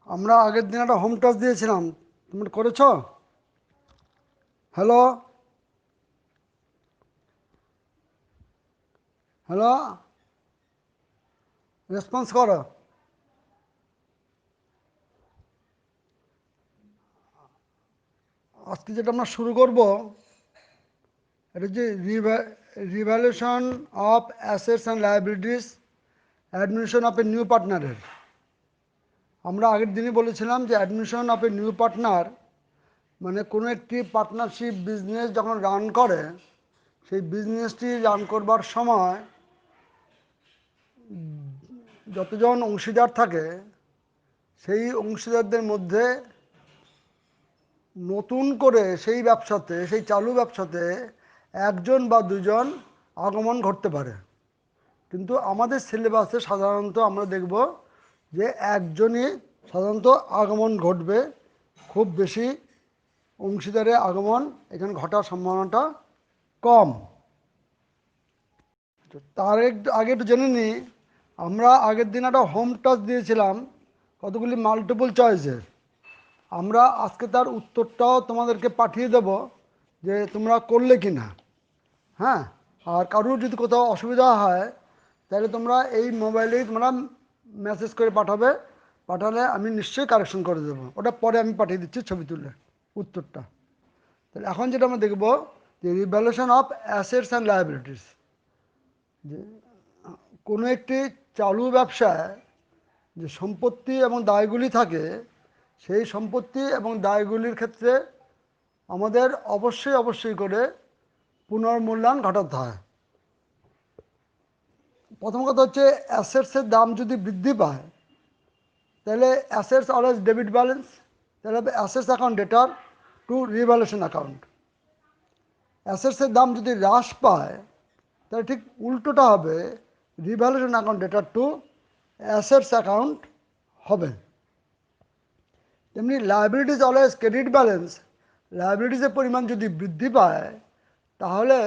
আমরা আগের দিন একটা হোম টাস্ক দিয়েছিলাম, তোমরা করেছো? হ্যালো, হ্যালো, রেসপন্স করো। আজকে যেটা আমরা শুরু করব, এটা হচ্ছে revaluation of assets and liabilities, admission of a new পার্টনারের। আমরা আগের দিনই বলেছিলাম যে admission of a new partner মানে কোনো একটি পার্টনারশিপ বিজনেস যখন রান করে, সেই বিজনেসটি রান করবার সময় যতজন অংশীদার থাকে সেই অংশীদারদের মধ্যে নতুন করে সেই ব্যবসাতে, সেই চালু ব্যবসাতে একজন বা দুজন আগমন ঘটতে পারে। কিন্তু আমাদের সিলেবাসে সাধারণত আমরা দেখব যে একজনই সাধারণত আগমন ঘটবে। খুব বেশি অংশীদারের আগমন এখানে ঘটার সম্ভাবনাটা কম। তার আগে একটু জেনে নিই, আমরা আগের দিন একটা হোম টাস্ক দিয়েছিলাম কতগুলি মাল্টিপল চয়েসের। আমরা আজকে তার উত্তরটাও তোমাদেরকে পাঠিয়ে দেব যে তোমরা করলে কি না। হ্যাঁ, আর কারোর যদি কোথাও অসুবিধা হয় তাহলে তোমরা এই মোবাইলেই তোমরা মেসেজ করে পাঠাবে, পাঠালে আমি নিশ্চয়ই কারেকশন করে দেবো। ওটা পরে আমি পাঠিয়ে দিচ্ছি ছবি তুলে উত্তরটা। তাহলে এখন যেটা আমরা দেখব যে revaluation of assets and liabilities, যে কোনো একটি চালু ব্যবসায় যে সম্পত্তি এবং দায়গুলি থাকে, সেই সম্পত্তি এবং দায়গুলির ক্ষেত্রে আমাদের অবশ্যই করে পুনর্মূল্যায়ন ঘটাতে হয়। প্রথম কথা হচ্ছে অ্যাসেটসের দাম যদি বৃদ্ধি পায় তাহলে অ্যাসেটস অলওয়েজ ডেবিট ব্যালেন্স, তাহলে হবে assets account debtor to revaluation account. অ্যাসেটসের দাম যদি হ্রাস পায় তাহলে ঠিক উল্টোটা হবে, revaluation account debtor to assets account হবে। তেমনি লায়াবিলিটিস অলওয়েজ ক্রেডিট ব্যালেন্স, লায়াবিলিটিসের পরিমাণ যদি বৃদ্ধি পায় তাহলে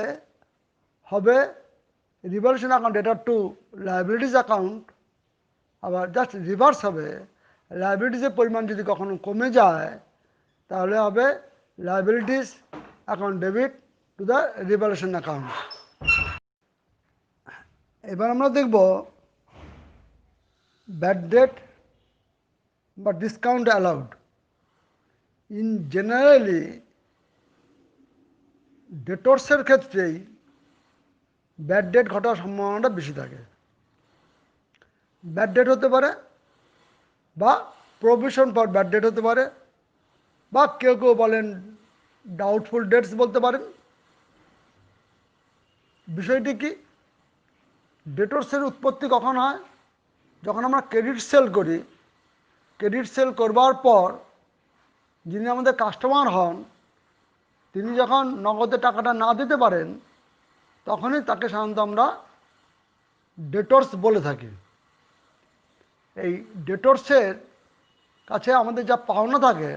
হবে revaluation account debtor to liabilities account. আবার জাস্ট রিভার্স হবে, লায়াবিলিটিসের পরিমাণ যদি কখনো কমে যায় তাহলে হবে liabilities account debit two the revaluation account. এবার আমরা দেখব ব্যাড ডেট বা ডিসকাউন্ট অ্যালাউড। ইন জেনারেলি ডেটর্সের ক্ষেত্রেই ব্যাড ডেট ঘটার সম্ভাবনাটা বেশি থাকে। ব্যাড ডেট হতে পারে বা প্রভিশন ফর ব্যাড ডেট হতে পারে, বা কেউ কেউ বলেন ডাউটফুল ডেটস বলতে পারেন। বিষয়টি কি, ডেটর্সের উৎপত্তি কখন হয়? যখন আমরা ক্রেডিট সেল করি, ক্রেডিট সেল করবার পর যিনি আমাদের কাস্টমার হন তিনি যখন নগদে টাকাটা না দিতে পারেন তখনই তাকে সাধারণত আমরা ডেটর্স বলে থাকি। এই ডেটর্সের কাছে আমাদের যা পাওনা থাকে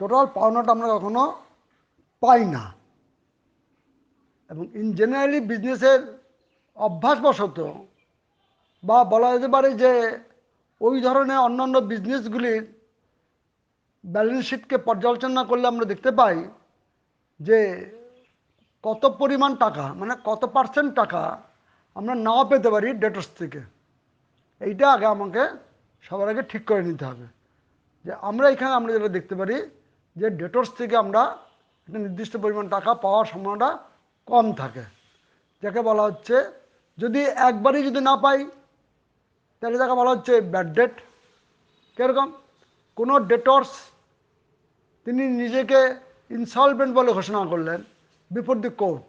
টোটাল পাওনাটা আমরা কখনো পাই না। এবং ইন জেনারেলি বিজনেসের অভ্যাসবশত বা বলা যেতে পারে যে ওই ধরনের অন্যান্য বিজনেসগুলির ব্যালেন্স শিটকে পর্যালোচনা করলে আমরা দেখতে পাই যে কত পরিমাণ টাকা, মানে কত পার্সেন্ট টাকা আমরা নাও পেতে পারি ডেটর্স থেকে। এইটা আগে আমাকে সবার আগে ঠিক করে নিতে হবে যে আমরা এখানে আমরা যেটা দেখতে পারি যে ডেটর্স থেকে আমরা একটা নির্দিষ্ট পরিমাণ টাকা পাওয়ার সম্ভাবনাটা কম থাকে, যাকে বলা হচ্ছে যদি একবারই যদি না পাই তাহলে তাকে বলা হচ্ছে ব্যাড ডেট। কীরকম, কোনো ডেটর্স তিনি নিজেকে ইনসলভেন্ট বলে ঘোষণা করলেন বিফোর দি কোর্ট।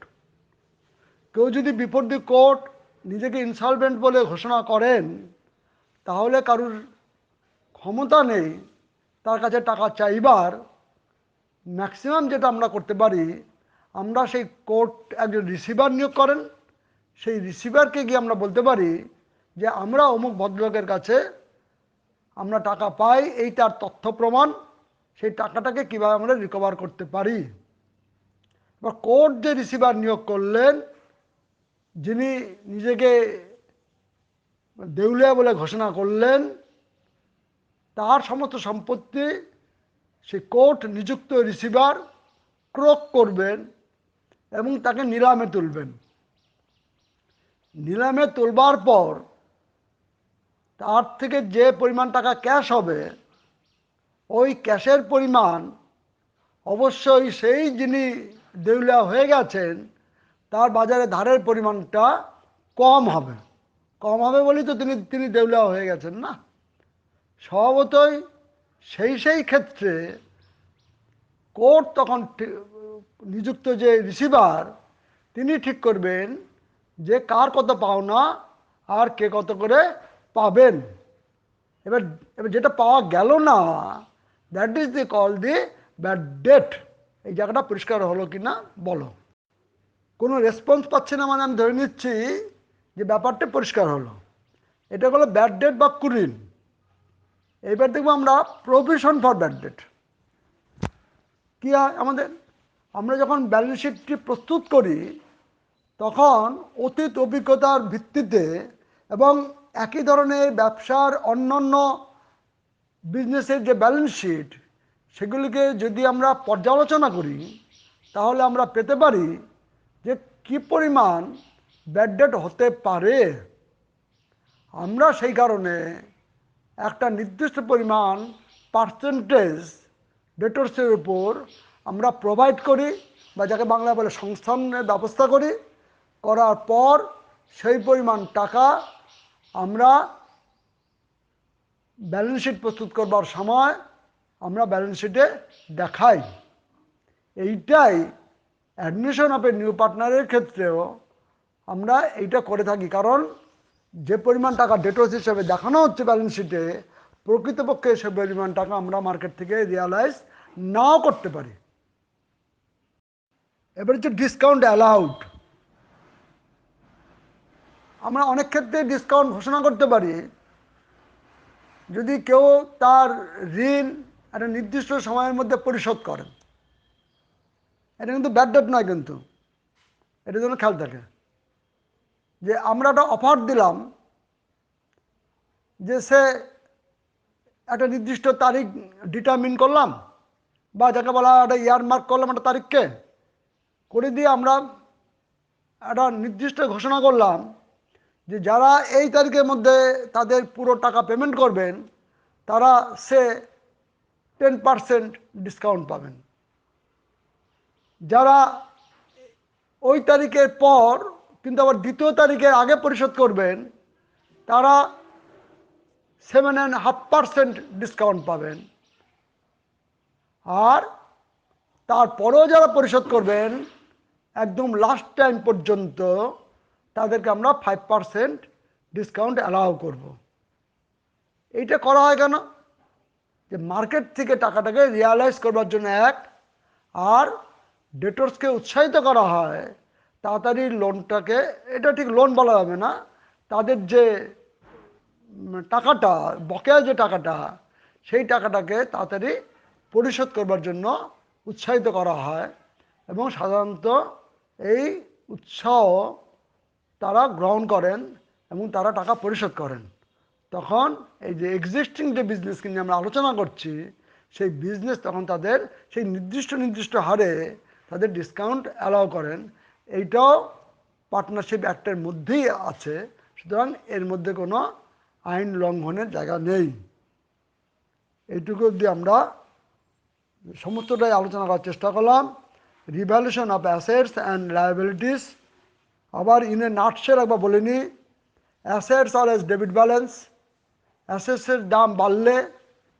কেউ যদি বিফোর দি কোর্ট নিজেকে ইনসলভেন্ট বলে ঘোষণা করেন তাহলে কারুর ক্ষমতা নেই তার কাছে টাকা চাইবার। ম্যাক্সিমাম যেটা আমরা করতে পারি, আমরা সেই কোর্ট একজন রিসিভার নিয়োগ করেন, সেই রিসিভারকে গিয়ে আমরা বলতে পারি যে আমরা অমুক ভদ্রলোকের কাছে আমরা টাকা পাই, এই তার তথ্য প্রমাণ, সেই টাকাটাকে কীভাবে আমরা রিকভার করতে পারি। বা কোর্ট যে রিসিভার নিয়োগ করলেন যিনি নিজেকে দেউলিয়া বলে ঘোষণা করলেন, তার সমস্ত সম্পত্তি সেই কোর্ট নিযুক্ত রিসিভার ক্রোক করবেন এবং তাকে নিলামে তুলবেন। নিলামে তুলবার পর তার থেকে যে পরিমাণ টাকা ক্যাশ হবে, ওই ক্যাশের পরিমাণ অবশ্যই সেই যিনি দেউলিয়া হয়ে গেছেন তার বাজারে ধারের পরিমাণটা কম হবে। কম হবে বলেই তো তিনি তিনি দেউলিয়া হয়ে গেছেন না। স্বভাবতই সেই ক্ষেত্রে কোর্ট তখন নিযুক্ত যে রিসিভার তিনি ঠিক করবেন যে কার কত পাওনা আর কে কত করে পাবেন। এবার এবার যেটা পাওয়া গেল না, that is the call the bad date. এই জায়গাটা পরিষ্কার হলো কি না বলো? কোনো রেসপন্স পাচ্ছে না, মানে আমি ধরে নিচ্ছি যে ব্যাপারটা পরিষ্কার হলো। এটা হলো ব্যাড ডেট বা কুরিন। এইবার দেখবো আমরা প্রভিশন ফর ব্যাড ডেট কী হয় আমাদের। আমরা যখন ব্যালেন্স শিটটি প্রস্তুত করি তখন অতীত অভিজ্ঞতার ভিত্তিতে এবং একই ধরনের ব্যবসার অন্যান্য বিজনেসের যে ব্যালেন্স শিট সেগুলিকে যদি আমরা পর্যালোচনা করি তাহলে আমরা পেতে পারি যে কী পরিমাণ ব্যাড ডেট হতে পারে। আমরা সেই কারণে একটা নির্দিষ্ট পরিমাণ পার্সেন্টেজ ডেটর্সের উপর আমরা প্রোভাইড করি, বা যাকে বাংলা বলে সংস্থানের ব্যবস্থা করি। করার পর সেই পরিমাণ টাকা আমরা ব্যালেন্স শিট প্রস্তুত করবার সময় আমরা ব্যালেন্স শিটে দেখাই। এইটাই অ্যাডমিশন অফ এ নিউ পার্টনারের ক্ষেত্রেও আমরা এইটা করে থাকি, কারণ যে পরিমাণ টাকা ডেটর্স হিসেবে দেখানো হচ্ছে ব্যালেন্স শিটে, প্রকৃতপক্ষে সে পরিমাণ টাকা আমরা মার্কেট থেকে রিয়ালাইজ নাও করতে পারি। এবার হচ্ছে ডিসকাউন্ট অ্যালাউড। আমরা অনেক ক্ষেত্রে ডিসকাউন্ট ঘোষণা করতে পারি যদি কেউ তার ঋণ একটা নির্দিষ্ট সময়ের মধ্যে পরিশোধ করেন। এটা কিন্তু ব্যাড ডেট নয়, কিন্তু এটার জন্য খেয়াল থাকে যে আমরা একটা অফার দিলাম যে সে একটা নির্দিষ্ট তারিখ ডিটারমিন করলাম, বা যাকে বলা একটা ইয়ারমার্ক করলাম একটা তারিখকে করে দিয়ে আমরা একটা নির্দিষ্ট ঘোষণা করলাম যে যারা এই তারিখের মধ্যে তাদের পুরো টাকা পেমেন্ট করবেন তারা সে 10% ডিসকাউন্ট পাবেন। যারা ওই তারিখের পর কিন্তু আবার দ্বিতীয় তারিখের আগে পরিশোধ করবেন তারা 7.5% ডিসকাউন্ট পাবেন। আর তারপরেও যারা পরিশোধ করবেন একদম লাস্ট টাইম পর্যন্ত তাদেরকে আমরা 5% ডিসকাউন্ট অ্যালাউ করব। এইটা করা হয় কেন? যে মার্কেট থেকে টাকাটাকে রিয়ালাইজ করবার জন্য এক, আর ডেটর্সকে উৎসাহিত করা হয় তাড়াতাড়ি লোনটাকে, এটা ঠিক লোন বলা যাবে না, তাদের যে টাকাটা বকেয়া যে টাকাটা সেই টাকাটাকে তাড়াতাড়ি পরিশোধ করবার জন্য উৎসাহিত করা হয়। এবং সাধারণত এই উৎসাহ তারা গ্রহণ করেন এবং তারা টাকা পরিশোধ করেন। তখন এই যে এক্সিস্টিং যে বিজনেসকে নিয়ে আমরা আলোচনা করছি সেই বিজনেস তখন তাদের সেই নির্দিষ্ট হারে তাদের ডিসকাউন্ট অ্যালাউ করেন। এইটাও পার্টনারশিপ অ্যাক্টের মধ্যেই আছে, সুতরাং এর মধ্যে কোনো আইন লঙ্ঘনের জায়গা নেই। এইটুকু দিয়ে আমরা সমস্তটাই আলোচনা করার চেষ্টা করলাম। Revaluation of assets and liabilities. আবার ইনে নাটশেল একবার বলে নিই, assets are as debit balance. অ্যাসেটসের দাম বাড়লে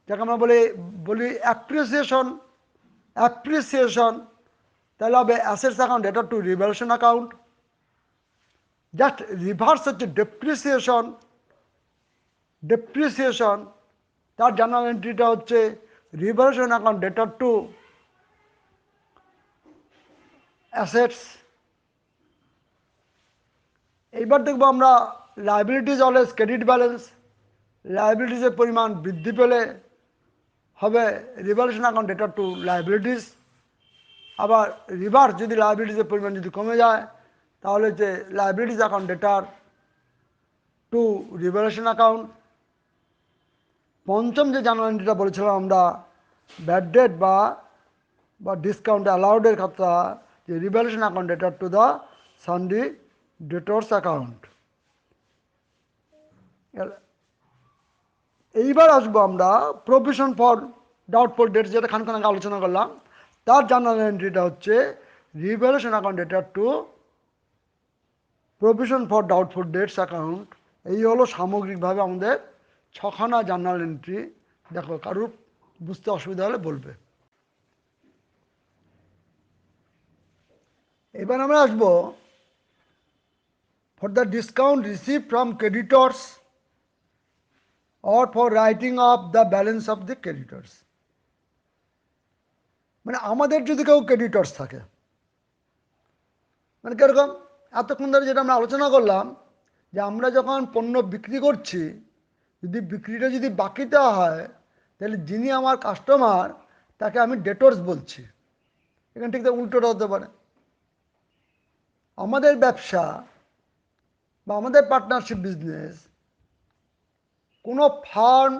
যাকে আমরা বলি অ্যাপ্রিসিয়েশন, তাহলে হবে assets account debtor to revaluation account. Just reverse হচ্ছে ডেপ্রিসিয়েশন, তার জার্নাল এন্ট্রিটা হচ্ছে revaluation account debtor to assets. এইবার দেখবো আমরা লায়াবিলিটিস অলওয়েজ ক্রেডিট ব্যালেন্স। লায়াবিলিটিসের পরিমাণ বৃদ্ধি পেলে হবে revaluation account debtor to liabilities. আবার রিভার্স, যদি লায়াবিলিটিসের পরিমাণ যদি কমে যায় তাহলে যে liabilities account debtor to revaluation account. পঞ্চম যে জার্নাল এন্ট্রিটা বলেছিলাম আমরা, ব্যাড ডেট বা ডিসকাউন্ট অ্যালাউডের কথা, যে revaluation account debtor to the সানডি debtors account. এইবার আসবো আমরা প্রভিশন ফর ডাউটফুল ডেটস, যেটা খানখান আগে আলোচনা করলাম। তার জার্নাল এন্ট্রিটা হচ্ছে revaluation account debtor to provision for doubtful debts account. এই হলো সামগ্রিকভাবে আমাদের ছখানা জার্নাল এন্ট্রি। দেখো, কারুর বুঝতে অসুবিধা হলে বলবে। এবার আমরা আসবো for the discount receive from creditors or for writing off the balance of the creditors। মানে আমাদের যদি কেউ ক্রেডিটর্স থাকে, মানে কিরকম, এতক্ষণ ধরে যেটা আমরা আলোচনা করলাম, যে আমরা যখন পণ্য বিক্রি করছি, যদি বিক্রিটা যদি বাকিতে হয়, তাহলে যিনি আমার কাস্টমার তাকে আমি ডেটর্স বলছি। এখানে ঠিক উল্টোটা হতে পারে। আমাদের ব্যবসা বা আমাদের পার্টনারশিপ বিজনেস কোনো ফার্ম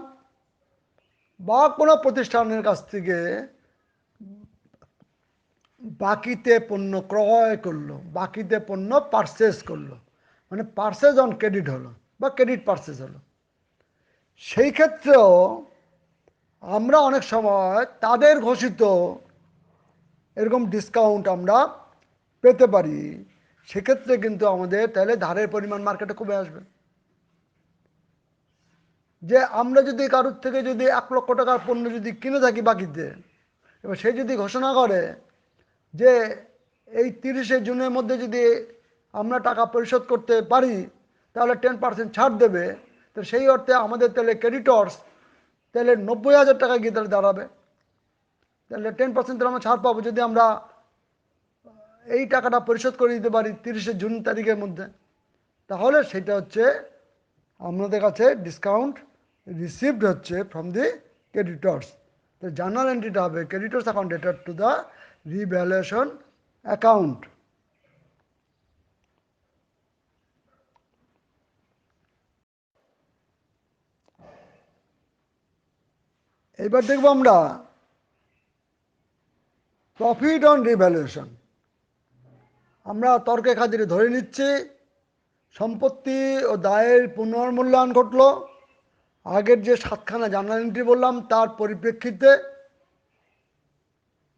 বা কোনো প্রতিষ্ঠানের কাছ থেকে বাকিতে পণ্য ক্রয় করলো, বাকিতে পণ্য পারচেস করলো, মানে পারচেজ অন ক্রেডিট হলো বা ক্রেডিট পারচেস হলো, সেই ক্ষেত্রেও আমরা অনেক সময় তাদের ঘোষিত এরকম ডিসকাউন্ট আমরা পেতে পারি। সেক্ষেত্রে কিন্তু আমাদের তাহলে ধারের পরিমাণ মার্কেটে কমে আসবে। যে আমরা যদি কারোর থেকে যদি 1 লক্ষ টাকার পণ্য যদি কিনে থাকি বাকিতে, এবার সে যদি ঘোষণা করে যে এই 30শে জুনের মধ্যে যদি আমরা টাকা পরিশোধ করতে পারি তাহলে 10% ছাড় দেবে, তো সেই অর্থে আমাদের তাহলে ক্রেডিটর্স তাহলে 90,000 টাকা গিয়ে তাহলে দাঁড়াবে। তাহলে 10% আমরা ছাড় পাবো যদি আমরা এই টাকাটা পরিশোধ করে দিতে পারি 30শে জুন তারিখের মধ্যে। তাহলে সেটা হচ্ছে আমাদের কাছে ডিসকাউন্ট রিসিভড হচ্ছে ফ্রম দি ক্রেডিটর্স। তো জার্নাল এন্ট্রিটা হবে creditors account debtor to the revaluation account. এবার দেখবো আমরা প্রফিট অন রিভ্যালুয়েশন। আমরা তর্কে খাতিরে ধরে নিচ্ছি সম্পত্তি ও দায়ের পুনর্মূল্যায়ন ঘটলো। আগের যে 7খানা জার্নাল এন্ট্রি বললাম তার পরিপ্রেক্ষিতে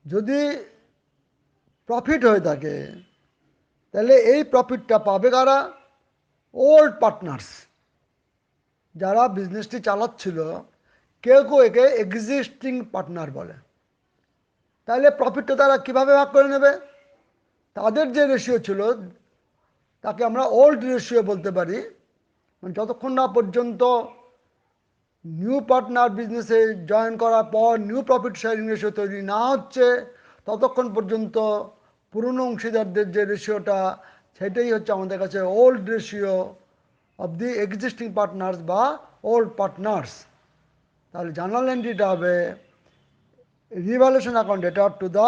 যদি প্রফিট হয়ে থাকে, তাহলে এই প্রফিটটা পাবে কারা? ওল্ড পার্টনার্স, যারা বিজনেসটি চালাচ্ছিল। কেউ কেউ একে এক্সিস্টিং পার্টনার বলে। তাহলে প্রফিটটা তারা কিভাবে ভাগ করে নেবে? তাদের যে রেশিও ছিল তাকে আমরা ওল্ড রেশিও বলতে পারি। মানে যতক্ষণ না পর্যন্ত নিউ পার্টনার বিজনেসে জয়েন করার পর নিউ প্রফিট শেয়ারিং রেশিও তৈরি না হচ্ছে, ততক্ষণ পর্যন্ত পুরনো অংশীদারদের যে রেশিওটা, সেটাই হচ্ছে আমাদের কাছে old ratio of the existing partners বা ওল্ড পার্টনার্স। তাহলে জার্নাল এন্ট্রিটা হবে revaluation account debtor to the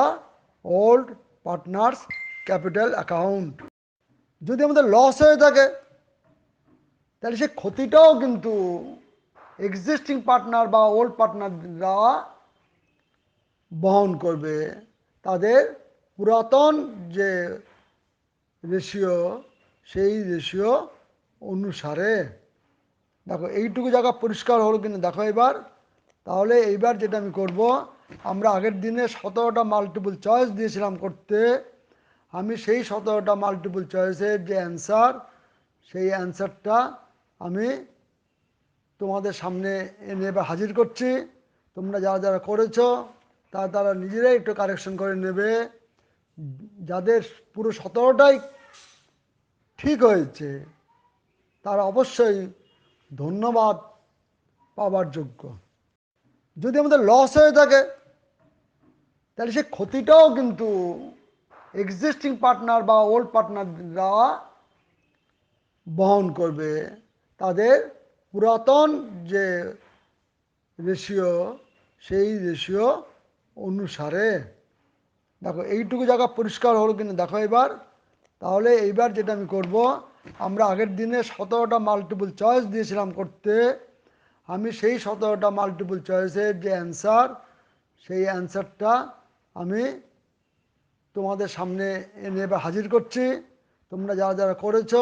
old partners capital account. যদি আমাদের লস হয়ে থাকে, তাহলে সেই ক্ষতিটাও কিন্তু এক্সিস্টিং পার্টনার বা ওল্ড পার্টনাররা বহন করবে তাদের পুরাতন যে রেশিও, সেই রেশিও অনুসারে। দেখো এইটুকু জায়গা পরিষ্কার হলো কিনা দেখো এবার। তাহলে এইবার যেটা আমি করব, আমরা আগের দিনে 17টা মাল্টিপল চয়েস দিয়েছিলাম করতে। আমি সেই 17টা মাল্টিপল চয়েসের যে অ্যান্সার, সেই অ্যান্সারটা আমি তোমাদের সামনে এনে এবার হাজির করছি। তোমরা যারা যারা করেছো তারা নিজেরাই একটু কারেকশন করে নেবে। যাদের পুরো 17টাই ঠিক হয়েছে তারা অবশ্যই ধন্যবাদ পাওয়ার যোগ্য। যদি আমাদের লস হয়ে থাকে, তাহলে সেই ক্ষতিটাও কিন্তু এক্সিস্টিং পার্টনার বা ওল্ড পার্টনাররা বহন করবে তাদের পুরাতন যে রেশিও, সেই রেশিও অনুসারে। দেখো এইটুকু জায়গা পরিষ্কার হলো কিনা দেখো এবার। তাহলে এইবার যেটা আমি করব, আমরা আগের দিনে 17টা মাল্টিপল চয়েস দিয়েছিলাম করতে। আমি সেই 17টা মাল্টিপল চয়েসের যে অ্যান্সার, সেই অ্যান্সারটা আমি তোমাদের সামনে এনে বা হাজির করছি। তোমরা যারা যারা করেছো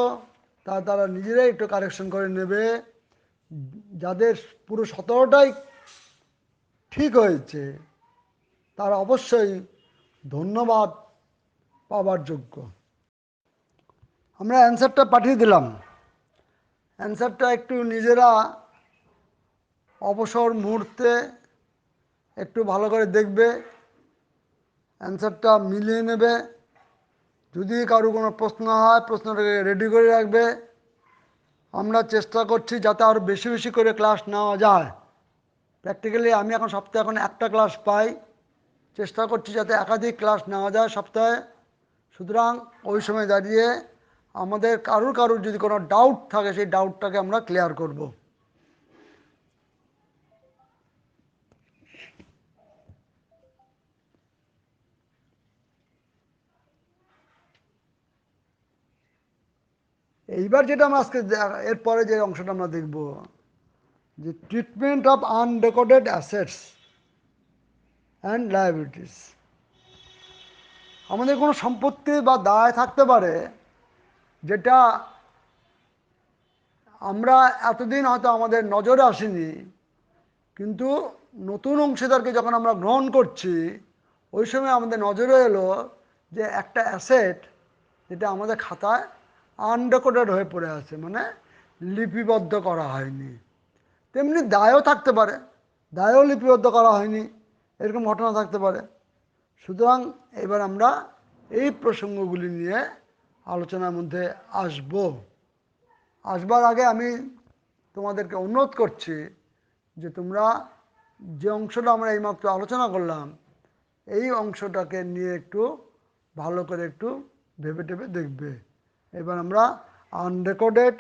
তারা নিজেরাই একটু কারেকশন করে নেবে। যাদের পুরো 17টাই ঠিক হয়েছে তারা অবশ্যই ধন্যবাদ পাওয়ার যোগ্য। আমরা অ্যান্সারটা পাঠিয়ে দিলাম। অ্যান্সারটা একটু নিজেরা অবসর মুহূর্তে একটু ভালো করে দেখবে, অ্যান্সারটা মিলিয়ে নেবে। যদি কারো কোনো প্রশ্ন হয় প্রশ্নটাকে রেডি করে রাখবে। আমরা চেষ্টা করছি যাতে আরও বেশি বেশি করে ক্লাস নেওয়া যায়। প্র্যাকটিক্যালি আমি এখন সপ্তাহে একটা ক্লাস পাই, চেষ্টা করছি যাতে একাধিক ক্লাস নেওয়া যায় সপ্তাহে। সুতরাং ওই সময় দাঁড়িয়ে আমাদের কারুর যদি কোনো ডাউট থাকে সেই ডাউটটাকে আমরা ক্লিয়ার করব। এইবার যেটা আমরা আজকে এরপরে যে অংশটা আমরা দেখব, যে treatment of unrecorded assets and liabilities. আমাদের কোনো সম্পত্তি বা দায় থাকতে পারে যেটা আমরা এতদিন হয়তো আমাদের নজরে আসেনি, কিন্তু নতুন অংশীদারকে যখন আমরা গ্রহণ করছি ওই সময় আমাদের নজরে এলো যে একটা অ্যাসেট যেটা আমাদের খাতায় আনরেকর্ডেড হয়ে পড়ে আছে, মানে লিপিবদ্ধ করা হয়নি। তেমনি দায়ও থাকতে পারে, দায়ও লিপিবদ্ধ করা হয়নি, এরকম ঘটনা থাকতে পারে। সুতরাং এবার আমরা এই প্রসঙ্গগুলি নিয়ে আলোচনার মধ্যে আসবার আগে আমি তোমাদেরকে অনুরোধ করছি যে তোমরা যে অংশটা আমরা এইমাত্র আলোচনা করলাম এই অংশটাকে নিয়ে একটু ভালো করে একটু ভেবে টেবে দেখবে। এবার আমরা আনরেকর্ডেড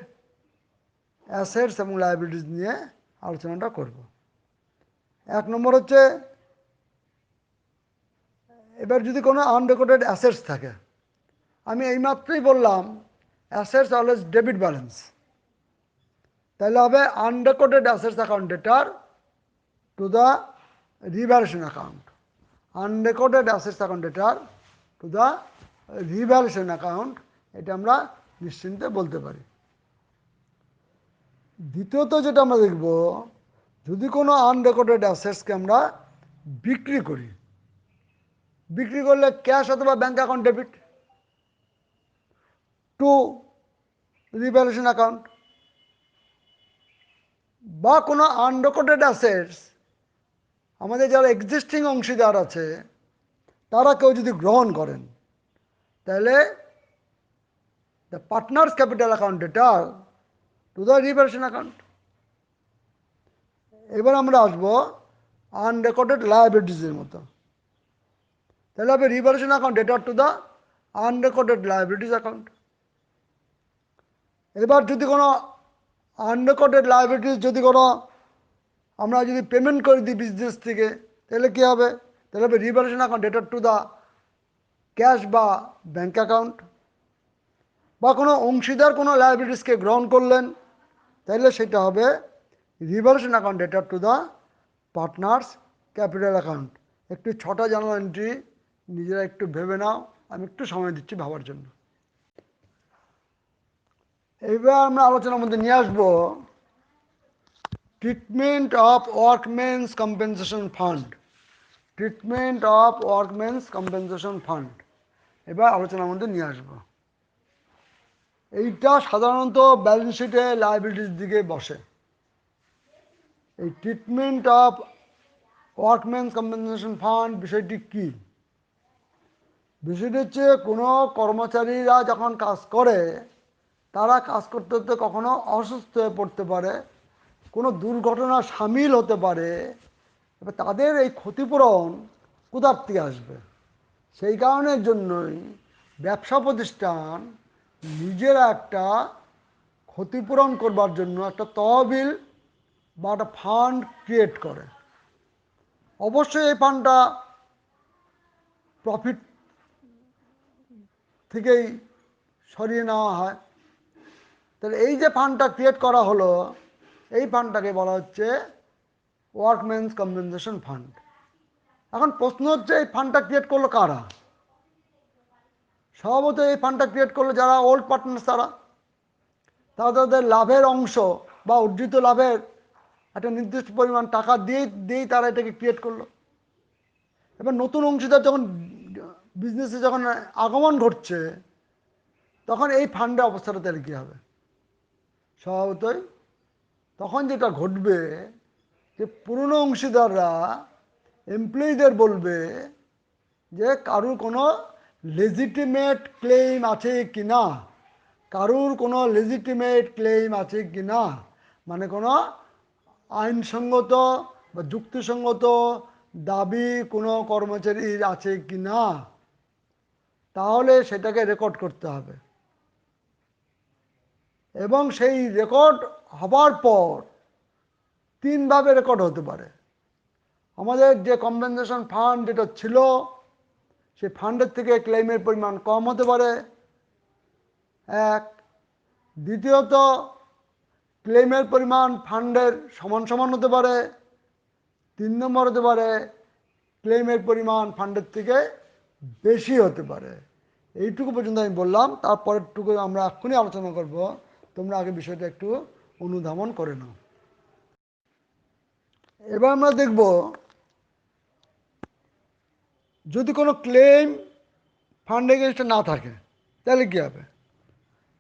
অ্যাসেটস এবং লায়াবিলিটিস নিয়ে আলোচনাটা করব। 1 নম্বর হচ্ছে, এবার যদি কোনো আনরেকর্ডেড অ্যাসেটস থাকে, আমি এইমাত্রই বললাম অ্যাসেটস অলওয়েজ ডেবিট ব্যালেন্স, তাহলে হবে unrecorded assets account debtor to the revaluation account. Unrecorded assets account debtor to the revaluation account, এটা আমরা নিশ্চিন্তে বলতে পারি। দ্বিতীয়ত যেটা আমরা দেখব, যদি কোনো আনরেকর্ডেড অ্যাসেটসকে আমরা বিক্রি করি, বিক্রি করলে ক্যাশ অথবা bank account debit two revaluation account, বা কোনো আনরেকর্ডেড অ্যাসেটস আমাদের যারা এক্সিস্টিং অংশীদার আছে তারা কেউ যদি গ্রহণ করেন, তাহলে the partners capital account debtor to the revaluation account. এবার আমরা আসবো আনরেকর্ডেড লায়াবিলিটিসের মতো, তাহলে হবে revaluation account debtor to the unrecorded liabilities account. এবার যদি কোনো আনরেকর্ডেড লায়াবিলিটিস যদি কোনো আমরা যদি পেমেন্ট করে দিই বিজনেস থেকে, তাহলে কী হবে? তাহলে হবে revaluation account debtor to the cash বা ব্যাঙ্ক অ্যাকাউন্ট। বা কোনো অংশীদার কোনো লায়াবিলিটিসকে গ্রহণ করলেন, তাহলে সেটা হবে revaluation account debtor to the partners capital account. একটু 6টা জার্নাল এন্ট্রি নিজেরা একটু ভেবে নাও, আমি একটু সময় দিচ্ছি ভাবার জন্য। এইবার আমরা আলোচনার মধ্যে নিয়ে আসবো treatment of workman's compensation fund. Treatment of workman's compensation fund এবার আলোচনার মধ্যে নিয়ে আসবো। এইটা সাধারণত ব্যালেন্স শিটে লায়াবিলিটির দিকে বসে। এই treatment of workman's compensation fund বিষয়টি কী? বিষয়টি হচ্ছে কোনো কর্মচারীরা যখন কাজ করে তারা কাজ করতে করতে কখনো অসুস্থ হয়ে পড়তে পারে, কোনো দুর্ঘটনা সামিল হতে পারে, এবার তাদের এই ক্ষতিপূরণ কোথার থেকে আসবে? সেই কারণের জন্যই ব্যবসা প্রতিষ্ঠান নিজেরা একটা ক্ষতিপূরণ করবার জন্য একটা তহবিল বা একটা ফান্ড ক্রিয়েট করে। অবশ্যই এই ফান্ডটা প্রফিট থেকেই সরিয়ে নেওয়া হয়। তাহলে এই যে ফান্ডটা ক্রিয়েট করা হলো, এই ফান্ডটাকে বলা হচ্ছে ওয়ার্কম্যানস কম্পেনসেশন ফান্ড। এখন প্রশ্ন হচ্ছে এই ফান্ডটা ক্রিয়েট করলো কারা? স্বভাবত এই ফান্ডটা ক্রিয়েট করলো যারা ওল্ড পার্টনার্স, তারা তাদের লাভের অংশ বা অর্জিত লাভের একটা নির্দিষ্ট পরিমাণ টাকা দিয়েই তারা এটাকে ক্রিয়েট করলো। এবার নতুন অংশীদার যখন বিজনেসে যখন আগমন ঘটছে, তখন এই ফান্ডের অবস্থাটা তাহলে কী হবে? স্বভাবতই তখন যেটা ঘটবে যে পুরনো অংশীদাররা এমপ্লয়ীদের বলবে যে কারুর কোনো লেজিটিমেট ক্লেম আছে কি না, কারুর কোনো লেজিটিমেট ক্লেম আছে কি না, মানে কোনো আইনসঙ্গত বা যুক্তিসঙ্গত দাবি কোনো কর্মচারীর আছে কি না, তাহলে সেটাকে রেকর্ড করতে হবে। এবং সেই রেকর্ড হবার পর তিনভাবে রেকর্ড হতে পারে। আমাদের যে কম্পেনসেশন ফান্ড যেটা ছিল, সেই ফান্ডের থেকে ক্লেমের পরিমাণ কম হতে পারে, এক। দ্বিতীয়ত, ক্লেমের পরিমাণ ফান্ডের সমান সমান হতে পারে। 3 নম্বর হতে পারে ক্লেমের পরিমাণ ফান্ডের থেকে বেশি হতে পারে। এইটুকু পর্যন্ত আমি বললাম, তারপরেরটুকু আমরা এক্ষুনি আলোচনা করব। তোমরা আগে বিষয়টা একটু অনুধাবন করে নাও। এবার আমরা দেখব যদি কোনো ক্লেম ফান্ড এগেনস্টে না থাকে তাহলে কী হবে।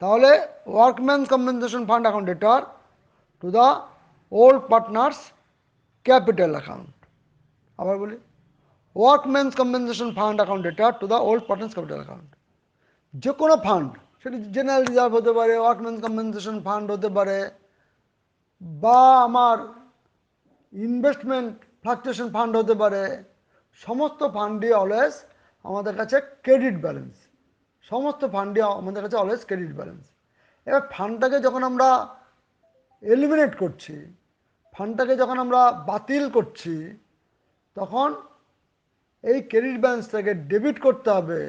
তাহলে workman compensation fund account debtor to the old partners capital account. আবার বলি, ওয়ার্কম্যানস compensation fund account debtor to the old partners capital account. যে কোনো ফান্ড, সেটি জেনারেল রিজার্ভ হতে পারে, ওয়ার্কম্যানস কম্পেনসেশন ফান্ড হতে পারে, বা আমার ইনভেস্টমেন্ট ফ্লাকচুয়েশন ফান্ড হতে পারে, সমস্ত ফান্ডই অলওয়েজ আমাদের কাছে ক্রেডিট ব্যালেন্স। সমস্ত ফান্ডই আমাদের কাছে অলওয়েজ ক্রেডিট ব্যালেন্স। এবার ফান্ডটাকে যখন আমরা এলিমিনেট করছি, ফান্ডটাকে যখন আমরা বাতিল করছি, তখন এই ক্রেডিট ব্যালেন্সটাকে ডেবিট করতে হবে,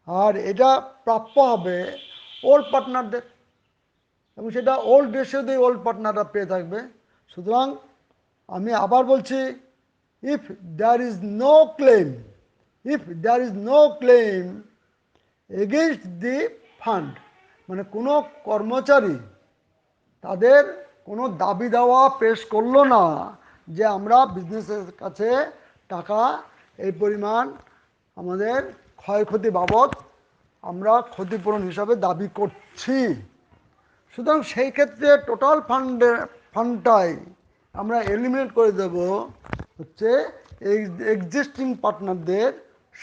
আর এটা প্রাপ্য হবে ওল্ড পার্টনারদের, এবং সেটা ওল্ড রেশিওতেই ওল্ড পার্টনাররা পেয়ে থাকবে। সুতরাং আমি আবার বলছি, if there is no claim, if there is no claim against the fund, মানে কোনো কর্মচারী তাদের কোনো দাবি দাওয়া পেশ করলো না যে আমরা বিজনেসের কাছে টাকা এই পরিমাণ আমাদের ক্ষয়ক্ষতি বাবদ আমরা ক্ষতিপূরণ হিসাবে দাবি করছি, সুতরাং সেই ক্ষেত্রে টোটাল ফান্ডটাই আমরা এলিমিনেট করে দেব হচ্ছে এক্সিস্টিং পার্টনারদের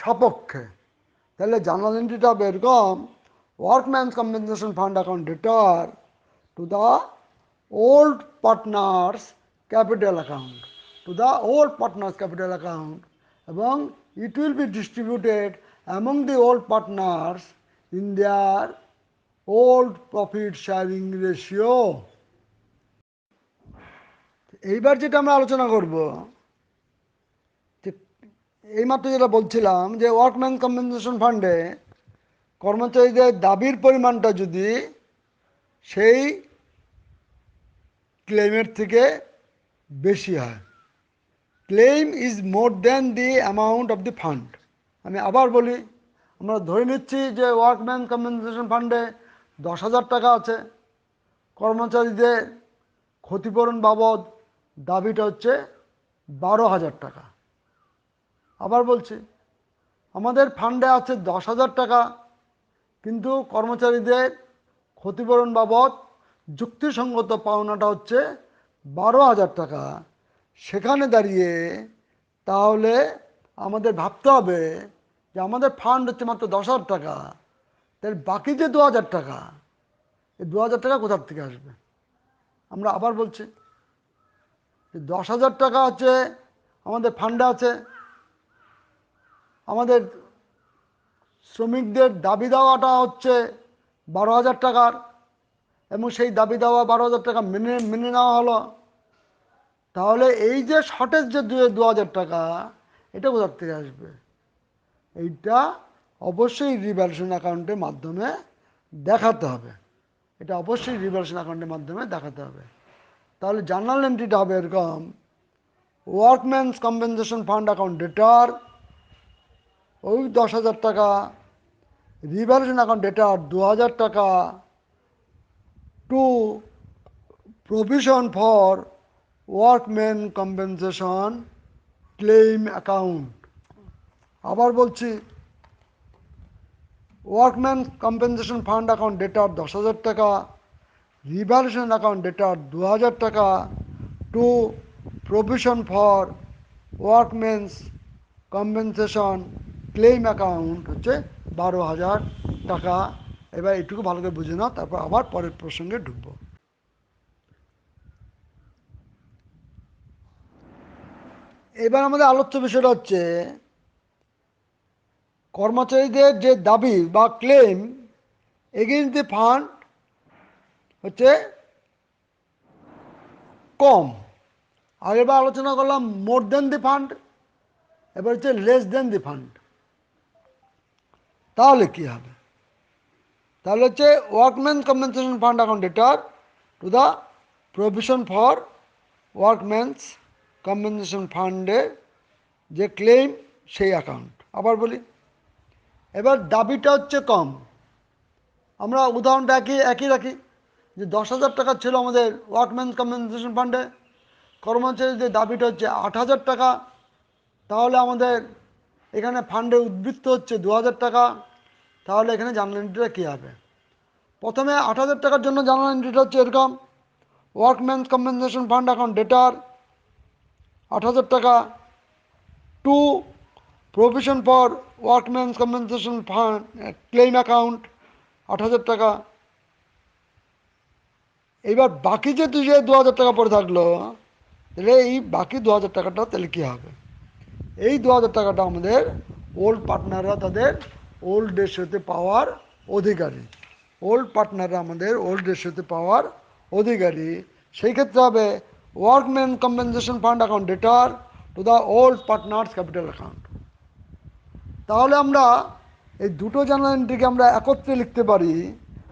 সপক্ষে। তাহলে জার্নাল এন্ট্রিটা হবে এরকম: ওয়ার্কম্যানস compensation fund account debtor to the old partners capital account, two the old partners capital account, এবং it will be distributed among the old partners in their old profit sharing ratio. এইবার যেটা আমরা আলোচনা করব, যে এইমাত্র যেটা বলছিলাম যে ওয়ার্কম্যান কম্পেনসেশন ফান্ডে কর্মচারীদের দাবির পরিমাণটা যদি সেই ক্লেমের থেকে বেশি হয়, claim is more than the amount of the fund. আমি আবার বলি, আমরা ধরে নিচ্ছি যে ওয়ার্কম্যান কম্পেনসেশন ফান্ডে 10,000 টাকা আছে, কর্মচারীদের ক্ষতিপূরণ বাবদ দাবিটা হচ্ছে 12,000 টাকা। আবার বলছি, আমাদের ফান্ডে আছে 10,000 টাকা, কিন্তু কর্মচারীদের ক্ষতিপূরণ বাবদ যুক্তিসঙ্গত পাওনাটা হচ্ছে 12,000 টাকা। সেখানে দাঁড়িয়ে তাহলে আমাদের ভাবতে হবে যে আমাদের ফান্ড হচ্ছে মাত্র 10,000 টাকা, তাহলে বাকি যে 2,000 টাকা, এই 2,000 টাকা কোথার থেকে আসবে? আমরা আবার বলছি যে 10,000 টাকা হচ্ছে আমাদের ফান্ডে আছে, আমাদের শ্রমিকদের দাবি দেওয়াটা হচ্ছে 12,000 টাকার, এবং সেই দাবি দেওয়া 12,000 টাকা মেনে নেওয়া হলো। তাহলে এই যে শর্টেজ যে 2,000 টাকা, এটা কোথার থেকে আসবে? এইটা অবশ্যই রিভ্যালুয়েশন অ্যাকাউন্টের মাধ্যমে দেখাতে হবে, এটা অবশ্যই রিভ্যালুয়েশন অ্যাকাউন্টের মাধ্যমে দেখাতে হবে। তাহলে জার্নাল এন্ট্রিটা হবে এরকম, ওয়ার্কম্যানস কম্পেনসেশন ফান্ড অ্যাকাউন্ট ডেটার ওই 10,000 টাকা, রিভ্যালুয়েশন অ্যাকাউন্ট ডেটার 2,000 টাকা, to provision for workman compensation claim account. আবার বলছি, workman compensation fund account debtor 10,000 টাকা, রিভ্যালুয়েশন অ্যাকাউন্ট ডেটার 2,000 টাকা, to provision for workman's compensation claim account হচ্ছে 12,000 টাকা। এবার এটুকু ভালো করে বুঝে নাও, তারপর আবার পরের প্রসঙ্গে ঢুকবো। এবার আমাদের আলোচ্য বিষয়টা হচ্ছে কর্মচারীদের যে দাবি বা ক্লেম এগেইনস্ট দি ফান্ড হচ্ছে কম। আগেরবার আলোচনা করলাম মোর দেন দি ফান্ড, এবার হচ্ছে লেস দেন দি ফান্ড। তাহলে কি হবে? তাহলে হচ্ছে workman compensation fund account debtor to the provision for workman's compensation ফান্ডের যে ক্লেম সেই অ্যাকাউন্ট। আবার বলি, এবার দাবিটা হচ্ছে কম। আমরা উদাহরণটা একই রাখি, যে 10,000 টাকা ছিল আমাদের ওয়ার্কম্যানস কম্পেনসেশন ফান্ডে, কর্মচারীদের দাবিটা হচ্ছে 8,000 টাকা। তাহলে আমাদের এখানে ফান্ডে উদ্বৃত্ত হচ্ছে 2,000 টাকা। তাহলে এখানে জার্নাল এন্ট্রিটা কী হবে? প্রথমে 8,000 টাকার জন্য জার্নাল এন্ট্রিটা হচ্ছে এরকম, ওয়ার্কম্যানস কম্পেনসেশন ফান্ড অ্যাকাউন্ট ডেটার 8,000 টাকা, to provision for workman's compensation fund claim account 8,000 টাকা। এইবার বাকি যে 2,000 টাকা পড়ে থাকলো, তাহলে এই বাকি 2,000 টাকাটা তাহলে কী হবে? এই 2,000 টাকাটা আমাদের ওল্ড পার্টনাররা তাদের ওল্ড রেশিওতে পাওয়ার অধিকারী। ওল্ড পার্টনাররা আমাদের ওল্ড রেশিওতে পাওয়ার অধিকারী। সেই ক্ষেত্রে হবে workman compensation fund account debtor to the old partners capital account. তাহলে আমরা এই দুটো জার্নাল এন্ট্রিকে আমরা একত্রে লিখতে পারি।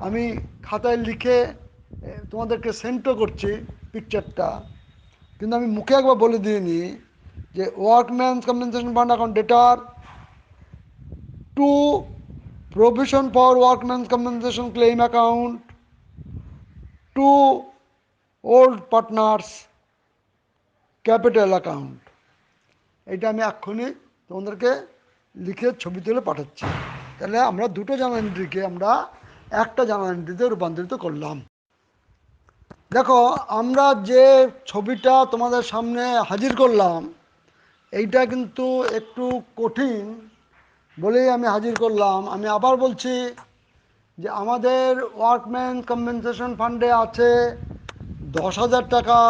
আমি খাতায় লিখে তোমাদেরকে সেন্ডও করছি পিকচারটা, কিন্তু আমি মুখে একবার বলে দিইনি যে workman's compensation fund account debtor to provision for workman's compensation claim account to old partners capital account. এটা আমি এক্ষুনি তোমাদেরকে লিখে ছবি তুলে পাঠাচ্ছি। তাহলে আমরা দুটো জার্নাল এন্ট্রিকে আমরা একটা জার্নাল এন্ট্রিতে রূপান্তরিত করলাম। দেখো, আমরা যে ছবিটা তোমাদের সামনে হাজির করলাম এইটা কিন্তু একটু কঠিন বলেই আমি হাজির করলাম। আমি আবার বলছি যে আমাদের ওয়ার্কম্যান কম্পেনসেশন ফান্ডে আছে 10,000 টাকা,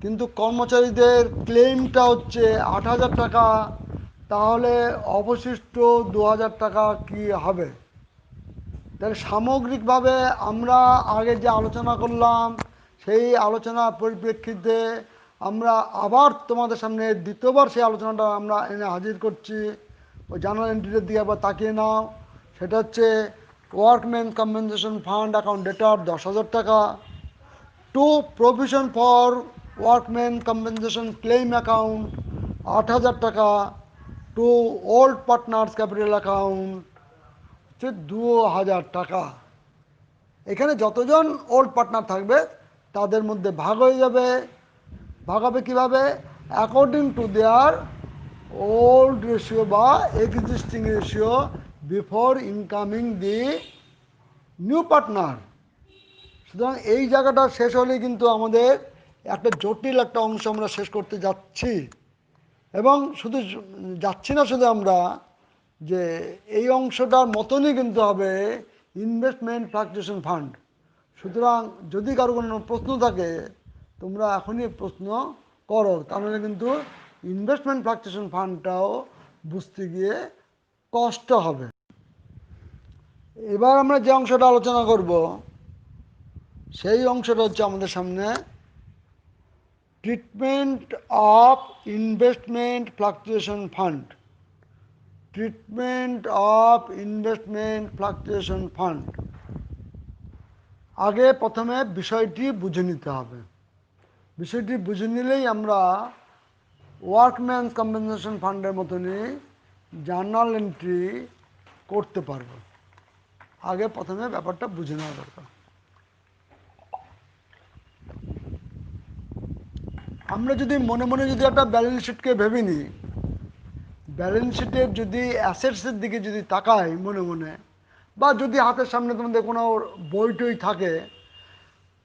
কিন্তু কর্মচারীদের ক্লেমটা হচ্ছে 8,000 টাকা। তাহলে অবশিষ্ট 2,000 টাকা কি হবে? তাহলে সামগ্রিকভাবে আমরা আগে যে আলোচনা করলাম সেই আলোচনার পরিপ্রেক্ষিতে আমরা আবার তোমাদের সামনে দ্বিতীয়বার সেই আলোচনাটা আমরা এনে হাজির করছি। ওই জার্নাল এন্ট্রির দিকে একবার তাকিয়ে নাও। সেটা হচ্ছে workman compensation fund account debtor 10,000 টাকা, to provision for workman compensation claim account 8,000 টাকা, to old partners capital account হচ্ছে 2,000 টাকা। এখানে যতজন ওল্ড পার্টনার থাকবে তাদের মধ্যে ভাগ হয়ে যাবে। ভাগ হবে কীভাবে? According to their old ratio বা existing ratio before incoming the new partner. সুতরাং এই জায়গাটা শেষ হলেই কিন্তু আমাদের একটা জটিল একটা অংশ আমরা শেষ করতে যাচ্ছি। এবং শুধু যাচ্ছি না, শুধু আমরা যে এই অংশটার মতনই কিন্তু হবে ইনভেস্টমেন্ট ফ্লাকচুয়েশন ফান্ড। সুতরাং যদি কারো কোনো প্রশ্ন থাকে তোমরা এখনই প্রশ্ন করো, তাহলে কিন্তু ইনভেস্টমেন্ট ফ্লাকচুয়েশন ফান্ডটাও বুঝতে গিয়ে কষ্ট হবে। এবার আমরা যে অংশটা আলোচনা করব সেই অংশটা হচ্ছে আমাদের সামনে treatment of investment fluctuation fund. Treatment of investment fluctuation fund. আগে প্রথমে বিষয়টি বুঝে নিতে হবে। বিষয়টি বুঝে নিলেই আমরা ওয়ার্কম্যান কম্পেনসেশন ফান্ডের মতনই জার্নাল এন্ট্রি করতে পারবো। আগে প্রথমে ব্যাপারটা বুঝে নেওয়া দরকার। আমরা যদি মনে মনে যদি একটা ব্যালেন্স শিটকে ভেবে নিই, ব্যালেন্স শিটের যদি অ্যাসেটসের দিকে যদি তাকাই মনে মনে, বা যদি হাতের সামনে তোমাদের কোনো বই টই থাকে,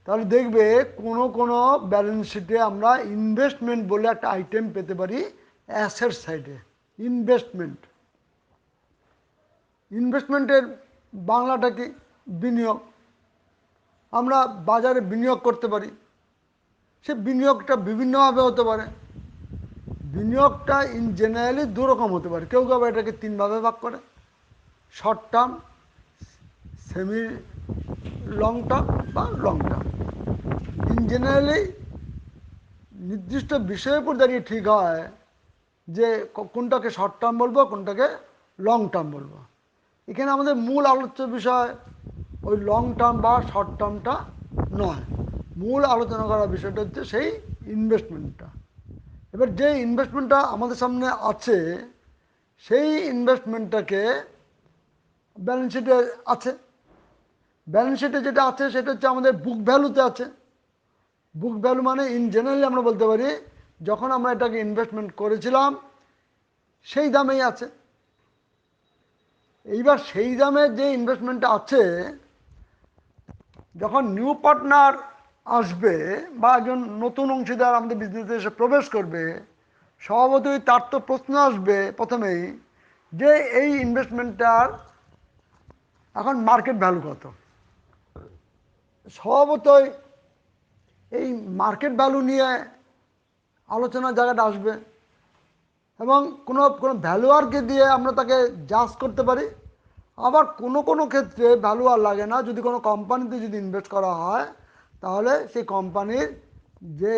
তাহলে দেখবে কোনো কোনো ব্যালেন্স শিটে আমরা ইনভেস্টমেন্ট বলে একটা আইটেম পেতে পারি অ্যাসেট সাইডে। ইনভেস্টমেন্ট, ইনভেস্টমেন্টের বাংলাটা কি? বিনিয়োগ। আমরা বাজারে বিনিয়োগ করতে পারি। সে বিনিয়োগটা বিভিন্নভাবে হতে পারে। বিনিয়োগটা ইন জেনারেলি দু রকম হতে পারে। কেউ কেউ এটাকে তিন ভাগে ভাগ করে, short term, semi long term বা লং টার্ম। ইন জেনারেলি নির্দিষ্ট বিষয়ের উপর দাঁড়িয়ে ঠিক হয় যে কোনটাকে শর্ট টার্ম বলবো, কোনটাকে লং টার্ম বলবো। এখানে আমাদের মূল আলোচ্য বিষয় ওই লং টার্ম বা শর্ট টার্মটা নয়। মূল আলোচনা করার বিষয়টা হচ্ছে সেই ইনভেস্টমেন্টটা। এবার যে ইনভেস্টমেন্টটা আমাদের সামনে আছে, সেই ইনভেস্টমেন্টটাকে ব্যালেন্স শিটে আছে। ব্যালেন্স শিটে যেটা আছে সেটা হচ্ছে আমাদের বুক ভ্যালুতে আছে। বুক ভ্যালু মানে ইন জেনারেলি আমরা বলতে পারি যখন আমরা এটাকে ইনভেস্টমেন্ট করেছিলাম সেই দামেই আছে। এইবার সেই দামে যে ইনভেস্টমেন্টটা আছে, যখন নিউ পার্টনার আসবে বা একজন নতুন অংশীদার আমাদের বিজনেসে এসে প্রবেশ করবে, স্বভাবতই তার তো প্রশ্ন আসবে প্রথমেই যে এই ইনভেস্টমেন্টটার এখন মার্কেট ভ্যালু কত। স্বভাবতই এই মার্কেট ভ্যালু নিয়ে আলোচনার জায়গাটা আসবে, এবং কোনো কোনো ভ্যালুয়ারকে দিয়ে আমরা তাকে জাজ করতে পারি। আবার কোনো কোনো ক্ষেত্রে ভ্যালুয়ার লাগে না। যদি কোনো কোম্পানিতে যদি ইনভেস্ট করা হয়, তাহলে সেই কোম্পানির যে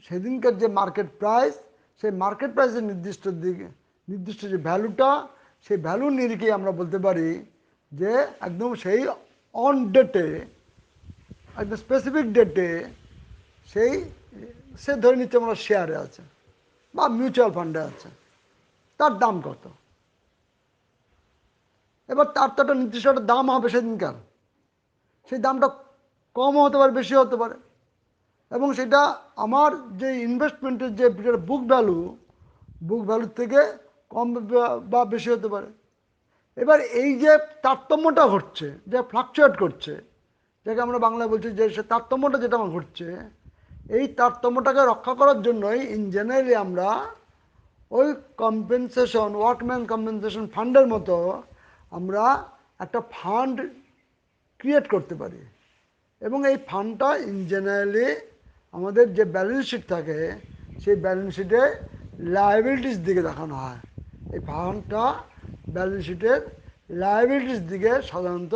সেদিনকার যে মার্কেট প্রাইস, সেই মার্কেট প্রাইসের নির্দিষ্ট যে ভ্যালুটা, সেই ভ্যালুর নিরিখে আমরা বলতে পারি যে একদম সেই অন ডেটে, একদম স্পেসিফিক ডেটে সেই সে ধরে নিচ্ছে আমরা শেয়ারে আছে বা মিউচুয়াল ফান্ডে আছে, তার দাম কত। এবার তার তো একটা নির্দিষ্ট একটা দাম হবে সেদিনকার। সেই দামটা কমও হতে পারে, বেশি হতে পারে, এবং সেটা আমার যে ইনভেস্টমেন্টের যে বুক ভ্যালুর থেকে কম বা বেশি হতে পারে। এবার এই যে তারতম্যটা ঘটছে, যে ফ্লাকচুয়েট করছে, যাকে আমরা বাংলায় বলছি যে সে তারতম্যটা যেটা আমার ঘটছে, এই তারতম্যটাকে রক্ষা করার জন্যই ইন জেনারেলি আমরা ওই কম্পেনসেশন, ওয়ার্কম্যান কম্পেনসেশন ফান্ডের মতো আমরা একটা ফান্ড ক্রিয়েট করতে পারি। এবং এই ফান্ডটা ইন জেনারেলি আমাদের যে ব্যালেন্স শিট থাকে, সেই ব্যালেন্স শিটে লায়াবিলিটিস দিকে দেখানো হয়। এই ফান্ডটা ব্যালেন্স শিটের লায়াবিলিটিস দিকে সাধারণত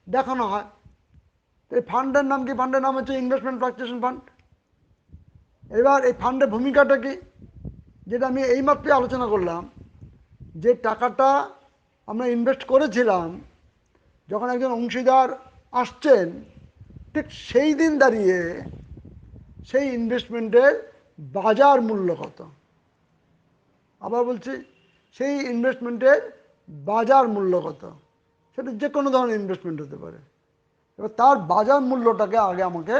দেখানো হয়। এই ফান্ডের নাম কি? ফান্ডের নাম হচ্ছে ইনভেস্টমেন্ট ফ্লাকচুয়েশন ফান্ড। এবার এই ফান্ডের ভূমিকাটা কি, যেটা আমি এইমাত্রই আলোচনা করলাম, যে টাকাটা আমরা ইনভেস্ট করেছিলাম, যখন একজন অংশীদার আসছেন, ঠিক সেই দিন দাঁড়িয়ে সেই ইনভেস্টমেন্টের বাজার মূল্য কত। আবার বলছি, সেই ইনভেস্টমেন্টের বাজার মূল্য কত। সেটা যে কোনো ধরনের ইনভেস্টমেন্ট হতে পারে। এবার তার বাজার মূল্যটাকে আগে আমাকে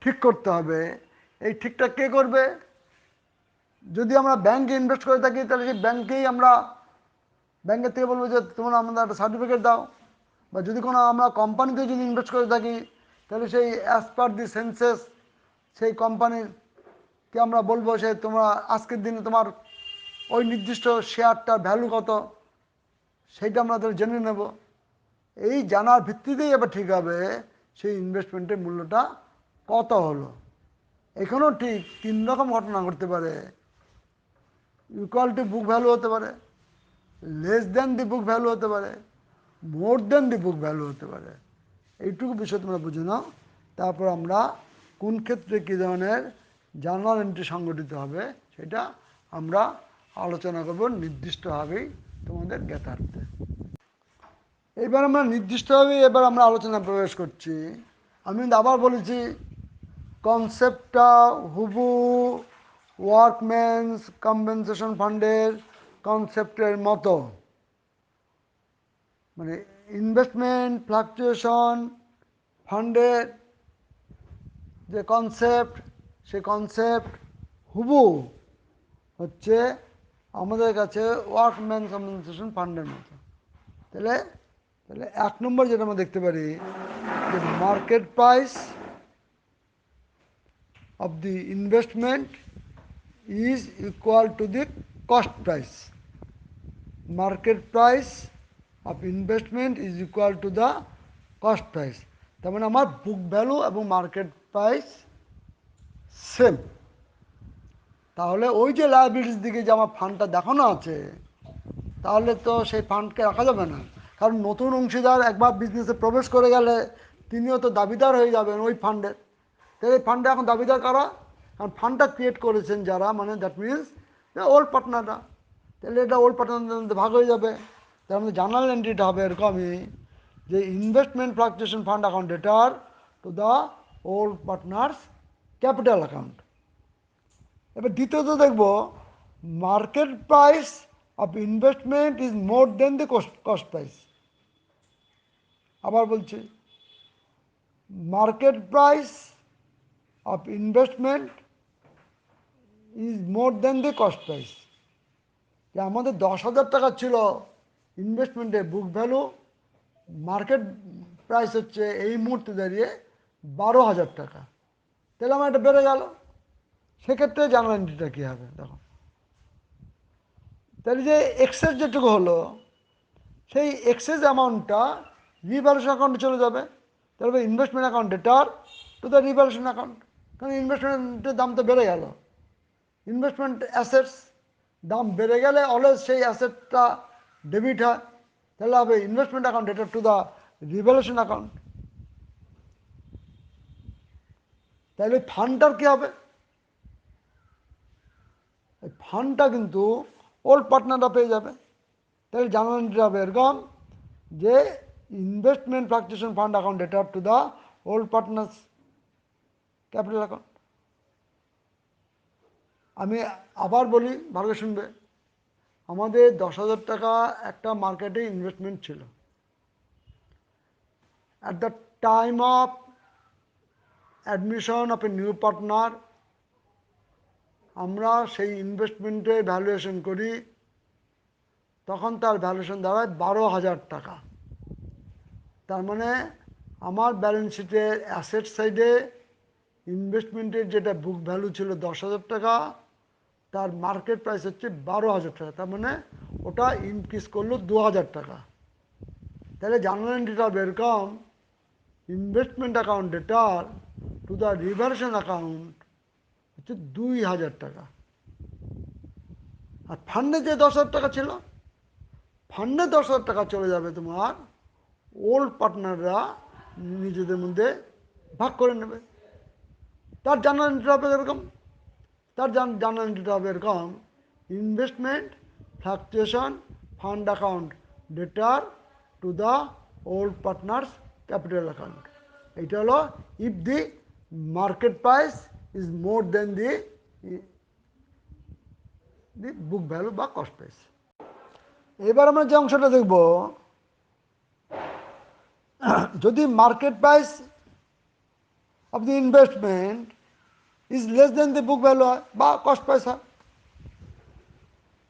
ঠিক করতে হবে। এই ঠিকটা কে করবে? যদি আমরা ব্যাংকে ইনভেস্ট করে থাকি, তাহলে সেই ব্যাংকের থেকে বলবো যে তোমরা আমাদের একটা সার্টিফিকেট দাও। বা যদি কোনো আমরা কোম্পানিতে যদি ইনভেস্ট করে থাকি, তাহলে সেই অ্যাজ পার দি সেন্সেস সেই কোম্পানিকে আমরা বলবো সে তোমরা আজকের দিনে তোমার ওই নির্দিষ্ট শেয়ারটার ভ্যালু কত, সেইটা আমরা তাহলে জেনে নেব। এই জানার ভিত্তিতেই এবার ঠিক হবে সেই ইনভেস্টমেন্টের মূল্যটা কত হলো। এখানেও ঠিক তিন রকম ঘটনা ঘটতে পারে। ইকুয়াল টু বুক ভ্যালু হতে পারে, less than the book value হতে পারে, মোর দেন দি বুক ভ্যালু হতে পারে। এইটুকু বিষয় তোমরা বুঝে নাও। তারপর আমরা কোন ক্ষেত্রে কী ধরনের জার্নাল এন্ট্রি সংগঠিত হবে সেটা আমরা আলোচনা করব নির্দিষ্টভাবেই তোমাদের জ্ঞাতার্থে। এবার আমরা নির্দিষ্টভাবেই আলোচনা প্রবেশ করছি। আমি কিন্তু আবার বলেছি কনসেপ্টটা হুবু ওয়ার্কম্যানস কম্পেনসেশন ফান্ডের কনসেপ্টের মতো, মানে ইনভেস্টমেন্ট ফ্লাকচুয়েশন ফান্ডের যে কনসেপ্ট, সেই কনসেপ্ট হুবু হচ্ছে আমাদের কাছে ওয়ার্কম্যান কম্পেনসেশন ফান্ডের মতো। তাহলে তাহলে 1 নম্বর যেটা আমরা দেখতে পারি যে market price of the investment is equal to the cost price. Market price of investment is equal to the cost price. তার মানে আমার বুক ভ্যালু এবং মার্কেট প্রাইস সেম। তাহলে ওই যে লায়াবিলিটিস দিকে যে আমার ফান্ডটা দেখানো আছে, তাহলে তো সেই ফান্ডকে রাখা যাবে না। কারণ নতুন অংশীদার একবার বিজনেসে প্রবেশ করে গেলে তিনিও তো দাবিদার হয়ে যাবেন ওই ফান্ডের। তাহলে এই ফান্ডে এখন দাবিদার কারা? কারণ ফান্ডটা ক্রিয়েট করেছেন যারা, মানে দ্যাট মিনস ওল্ড পার্টনাররা। তাহলে এটা ওল্ড পার্টনারদের মধ্যে ভাগ হয়ে যাবে। তার মধ্যে জার্নাল এন্ট্রিটা হবে এরকমই যে investment fluctuation fund account debtor to the old partners capital account. এবার দ্বিতীয়ত দেখব market price of investment is more than the cost price. আবার বলছি, market price of investment is more than the cost price. যে আমাদের 10,000 টাকা ছিল ইনভেস্টমেন্টে বুক ভ্যালু, মার্কেট প্রাইস হচ্ছে এই মুহূর্তে দাঁড়িয়ে 12,000 টাকা। তাহলে আমার এটা বেড়ে গেল। সেক্ষেত্রে জার্নাল এন্ট্রিটা কী হবে দেখো। তাহলে যে এক্সেস যেটুকু হলো সেই এক্সেস অ্যামাউন্টটা রিভ্যালুয়েশন অ্যাকাউন্টে চলে যাবে। তাহলে investment account debtor to the revaluation account. কারণ ইনভেস্টমেন্টের দাম তো বেড়ে গেল। ইনভেস্টমেন্ট অ্যাসেটস দাম বেড়ে গেলে অলওয়েজ সেই অ্যাসেটটা ডেবিট হয়। তাহলে হবে investment account debtor to the revaluation account. তাহলে ফান্ডটার কী হবে? এই ফান্ডটা কিন্তু ওল্ড পার্টনাররা পেয়ে যাবে। তাহলে জার্নাল এন্ট্রি হবে এরকম যে investment fluctuation fund account debtor to the old partners capital account. আমি আবার বলি, ভালো করে শুনবে। আমাদের 10,000 টাকা একটা মার্কেটে ইনভেস্টমেন্ট ছিল। At the time of admission of a new partner আমরা সেই ইনভেস্টমেন্টের ভ্যালুয়েশন করি, তখন তার ভ্যালুয়েশন দাঁড়ায় 12,000 টাকা। তার মানে আমার ব্যালেন্স শিটের অ্যাসেট সাইডে ইনভেস্টমেন্টের যেটা বুক ভ্যালু ছিল 10,000 টাকা, তার মার্কেট প্রাইস হচ্ছে 12,000 টাকা। তার মানে ওটা ইনক্রিজ করলো 2,000 টাকা। তাহলে জার্নাল এন্ট্রিটা এরকম investment account debtor to the reversion account হচ্ছে 2,000 টাকা। আর ফান্ডে যে 10,000 টাকা ছিল, ফান্ডে 10,000 টাকা চলে যাবে তোমার ওল্ড পার্টনাররা নিজেদের মধ্যে ভাগ করে নেবে। তার জার্নাল এন্ট্রি হবে এরকম, তার জার্নাল এন্ট্রিটা হবে এরকম investment fluctuation fund account debtor to the old partners capital account. এইটা হলো if the market price is more than the book value বা কস্ট প্রাইস। এবার আমরা যে অংশটা দেখব, যদি market price of the investment is less than the book value হয় বা কস্ট প্রাইস হয়।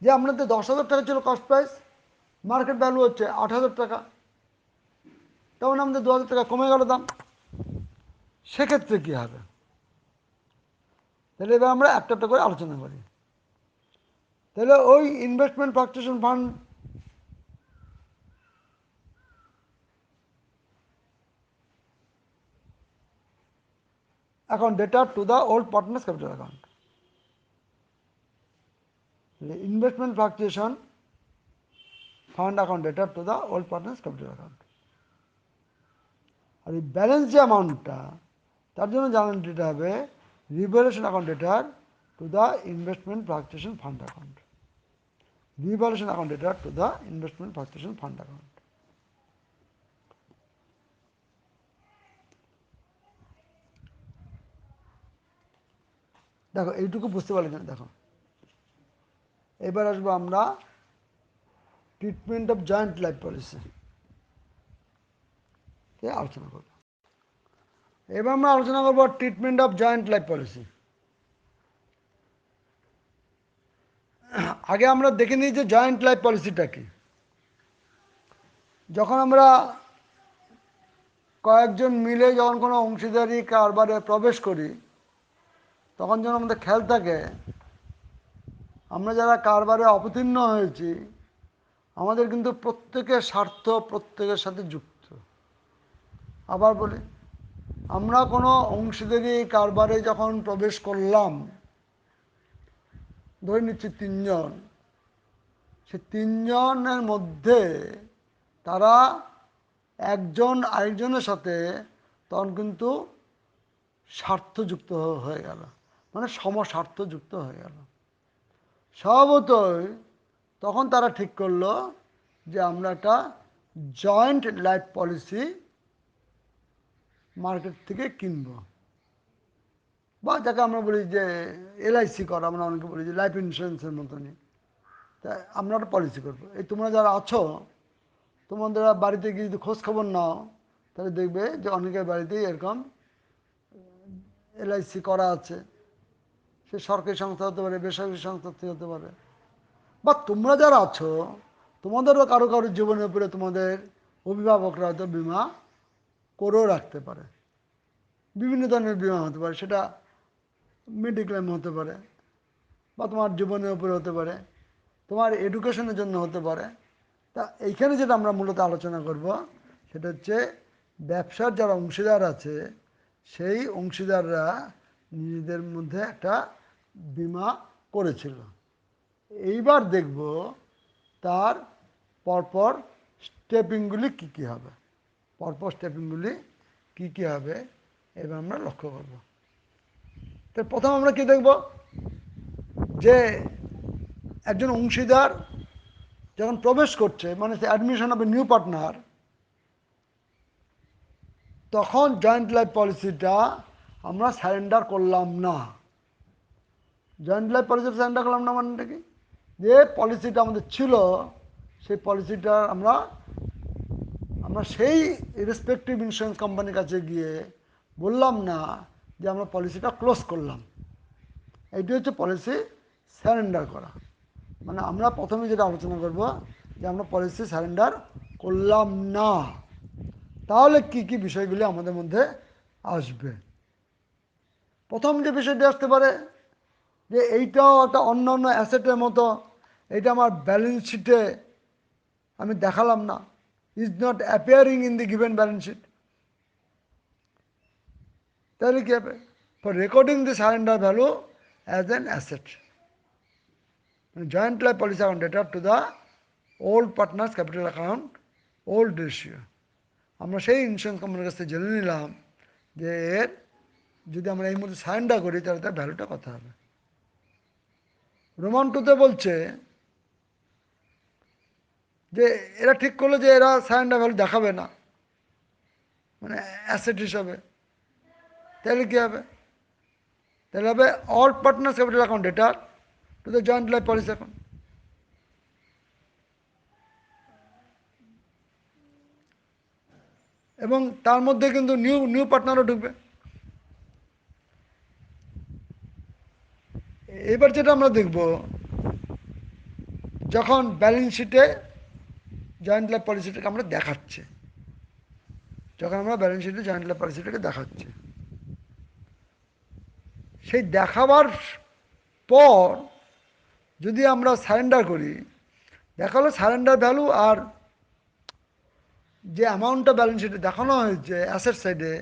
যে আপনাদের 10,000 টাকা ছিল কস্ট প্রাইস, মার্কেট ভ্যালু হচ্ছে 8,000 টাকা, তখন আমাদের 2,000 টাকা কমে গেল দাম। সেক্ষেত্রে কী হবে? তাহলে এবার আমরা একটা একটা করে আলোচনা করি। তাহলে ওই investment fluctuation fund account debtor to the old partners capital account. Investment fluctuation fund account debtor to the old partners capital account. আর এই ব্যালেন্স যে অ্যামাউন্টটা, তার জন্য জার্নাল এন্ট্রিটা হবে revaluation account debtor to the investment fluctuation fund account. Revaluation account debtor to the investment fluctuation fund account. দেখো এইটুকু বুঝতে পারলে না। দেখো এবার আসবো আমরা treatment of joint life policy কে আলোচনা করব। এবার আমরা আলোচনা করবো treatment of joint life policy. আগে আমরা দেখে নিই যে জয়েন্ট লাইফ পলিসিটা কি। যখন আমরা কয়েকজন মিলে যখন কোনো অংশীদারি কারবারে প্রবেশ করি, তখন যেন আমাদের খেয়াল থাকে আমরা যারা কারবারে অবতীর্ণ হয়েছি আমাদের কিন্তু প্রত্যেকের স্বার্থ প্রত্যেকের সাথে যুক্ত। আবার বলি, আমরা কোনো অংশীদারি কারবারে যখন প্রবেশ করলাম, ধরে নিচ্ছি তিনজন, সে তিনজনের মধ্যে তারা একজন আরেকজনের সাথে তখন কিন্তু স্বার্থযুক্ত হয়ে গেল, মানে সমস্বার্থযুক্ত হয়ে গেল। স্বভাবতই তখন তারা ঠিক করলো যে আমরা একটা জয়েন্ট লাইফ পলিসি মার্কেট থেকে কিনব, বা যাকে আমরা বলি যে এলআইসি করা, আমরা অনেকে বলি যে লাইফ ইন্স্যুরেন্সের মতনই। তা আমরা একটা পলিসি করবো। এই তোমরা যারা আছো, তোমাদের বাড়িতে গিয়ে যদি খোঁজ খবর নাও, তাহলে দেখবে যে অনেকের বাড়িতেই এরকম এলআইসি করা আছে। সে সরকারি সংস্থা হতে পারে, বেসরকারি সংস্থা হতে পারে, বা তোমরা যারা আছো তোমাদেরও কারো কারো জীবনের উপরে তোমাদের অভিভাবকরা হয়তো বিমা করেও রাখতে পারে। বিভিন্ন ধরনের বিমা হতে পারে, সেটা মেডিক্লেম হতে পারে, বা তোমার জীবনের উপরে হতে পারে, তোমার এডুকেশনের জন্য হতে পারে। তা এইখানে যেটা আমরা মূলত আলোচনা করব সেটা হচ্ছে ব্যবসার যারা অংশীদার আছে সেই অংশীদাররা নিজেদের মধ্যে একটা বিমা করেছিল। এইবার দেখব তার পরপর স্টেপিংগুলি কী কী হবে, পরপর স্টেপিংগুলি কী কী হবে এবার আমরা লক্ষ্য করব। তো প্রথম আমরা কি দেখব যে একজন অংশীদার যখন প্রবেশ করছে, মানে admission of a new partner, তখন জয়েন্ট লাইফ পলিসিটা আমরা সারেন্ডার করলাম না। জয়েন্ট লাইফ পলিসিটা সারেন্ডার করলাম না মানেটা কি, যে পলিসিটা আমাদের ছিল সেই পলিসিটা আমরা সেই রেসপেক্টিভ ইন্স্যুরেন্স কোম্পানির কাছে গিয়ে বললাম না যে আমরা পলিসিটা ক্লোজ করলাম। এইটি হচ্ছে পলিসি সারেন্ডার করা। মানে আমরা প্রথমে যেটা আলোচনা করব যে আমরা পলিসি সারেন্ডার করলাম না, তাহলে কি কি বিষয়গুলি আমাদের মধ্যে আসবে। প্রথম যে বিষয়টি আসতে পারে যে এইটাও একটা অন্য অন্য অ্যাসেটের মতো, এটা আমার ব্যালেন্স শিটে আমি দেখালাম না, is not appearing in the given balance sheet. তাহলে কী হবে, for recording the surrender value as an asset, joint life policy account debtor to the old partners capital account old ratio. আমরা সেই ইন্স্যুরেন্স কোম্পানির কাছ থেকে জেনে নিলাম যে এর যদি আমরা এই মধ্যে সারেন্ডার করি তাহলে তার ভ্যালুটা কত হবে। রোমান টুতে বলছে যে এরা ঠিক করলো যে এরা সারেন্ডার ভ্যালু দেখাবে না, মানে অ্যাসেট হিসাবে। তাহলে কী হবে, তাহলে হবে all partners capital account debtor to the joint life policy account, এবং তার মধ্যে কিন্তু নিউ নিউ পার্টনারও ঢুকবে। এবার যেটা আমরা দেখব, যখন ব্যালেন্স শিটে জয়েন্ট লাইফ পলিসিটাকে আমরা দেখাচ্ছি, যখন আমরা ব্যালেন্স শিটে জয়েন্ট লাইফ পলিসিটাকে দেখাচ্ছি, সেই দেখাবার পর যদি আমরা সারেন্ডার করি, দেখা হলো সারেন্ডার ভ্যালু আর যে অ্যামাউন্টটা ব্যালেন্স শিটে দেখানো হয়েছে অ্যাসেট সাইডে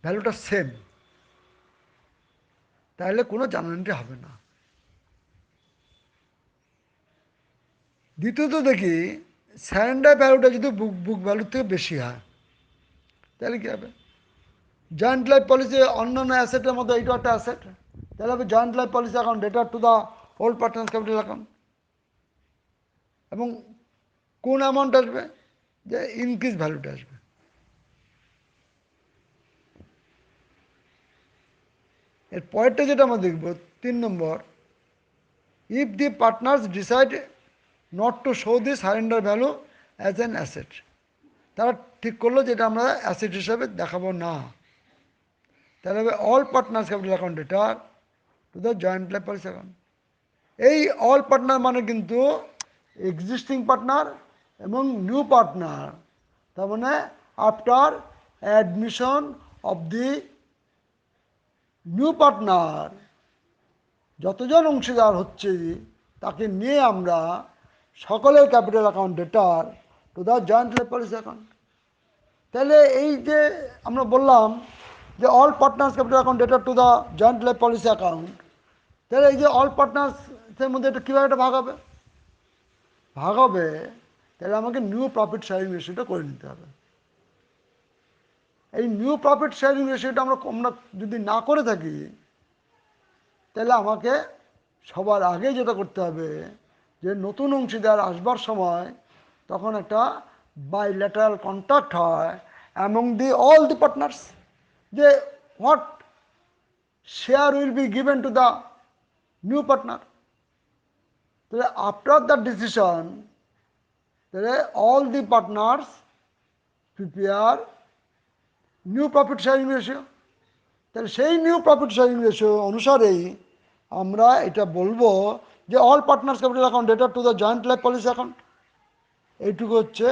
ভ্যালুটা সেম, তাহলে কোনো জার্নাল এন্ট্রি হবে না। দ্বিতীয়ত দেখি সারেন্ডার ভ্যালুটা যদি বুক ভ্যালুর থেকে বেশি হয়, তাহলে কী হবে, জয়েন্ট লাইফ পলিসি অন্যান্য অ্যাসেটের মধ্যে এইটা একটা অ্যাসেট, তাহলে হবে joint life policy account debtor to the old partners capital account, এবং কোন অ্যামাউন্ট আসবে, যে ইনক্রিজ ভ্যালুটা আসবে। এর পরেরটা যেটা আমরা দেখব, 3 নম্বর, if the partners decide not to show the surrender value as an asset, তারা ঠিক করলো যে এটা আমরা অ্যাসেট হিসাবে দেখাবো না, তাহলে হবে all partners capital account debtor to the joint life policy account. এই অল পার্টনার মানে কিন্তু এক্সিস্টিং পার্টনার এবং নিউ পার্টনার, তার মানে after admission of the new partner যতজন অংশীদার হচ্ছে তাকে নিয়ে আমরা সকলের capital account debtor to the joint life policy account. তাহলে এই যে আমরা বললাম যে all partners capital account debtor to the joint life policy account, তাহলে এই যে অল পার্টনার্সের মধ্যে এটা কীভাবে এটা ভাগ হবে, তাহলে আমাকে নিউ প্রফিট শেয়ারিং রেশিওটা করে নিতে হবে। এই নিউ প্রফিট শেয়ারিং রেশিওটা আমরা যদি না করে থাকি, তাহলে আমাকে সবার আগে যেটা করতে হবে যে নতুন অংশীদার আসবার সময় তখন একটা বাইল্যাটারাল কন্ট্রাক্ট হয় among the all the partners, যে what share will be given to the new partner. তাহলে আফটার দ্য ডিসিশন, তাহলে all the partners prepare new profit sharing ratio. তাহলে সেই নিউ প্রফিট শেয়ারিং রেশিও অনুসারেই আমরা এটা বলবো যে all partners capital account debtor to the joint life policy account. এইটুকু হচ্ছে